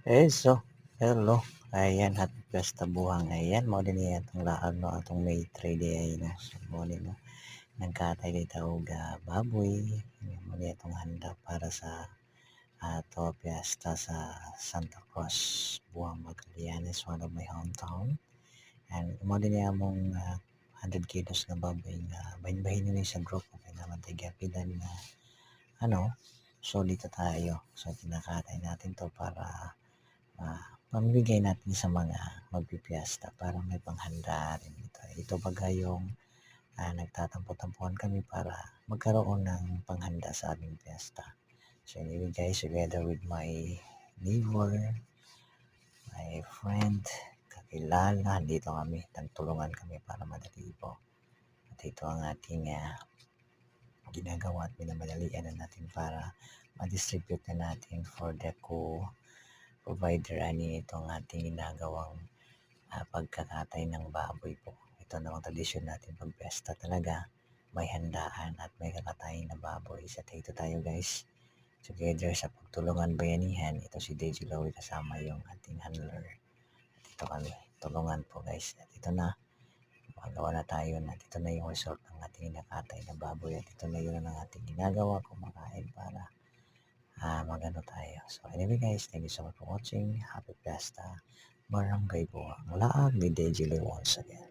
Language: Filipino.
Hello. Ayan, happy fiesta buhang. Ayan, mo din niya itong laag no, atong May 3 day ay no. So, mo din no, nagkatay dito og baboy. Mo din itong handa para sa ato fiesta sa Santa Cruz, Buhang Magallanes, one of my hometown. And mo din niya mong 100 kilos na baboy na bahin-bahin nyo sa group. Okay naman tayo gapilan na ano, so dito tayo. So, kinakatay natin to para pamimigay natin sa mga magpipiyesta para may panghanda rin ito. Ito baga yung nagtatampo-tampuhan kami para magkaroon ng panghanda sa aming piyesta. So anyway guys, together with my neighbor, my friend, kakilala, dito kami, nagtulungan kami para madali po. At ito ang ating ginagawa at minamadalian na natin para ma-distribute na natin for the provider ani itong ating ginagawang pagkakatay ng baboy po. Ito namang tradisyon natin pag piyesta talaga, may handaan at may kakatayin na baboy. Sa dito tayo guys, together sa pagtulungan bayanihan. Ito si Deji Lowy kasama yung ating handler. At ito kami, tulungan po guys. At ito na, magawa na tayo na ito na yung result ng ating nakatay na baboy. At ito na yun ang ating ginagawa kumakain para magano tayo. So anyway guys, thank you so much for watching. Happy Fiesta. Barangay Buwang. Laag ni Deji once again.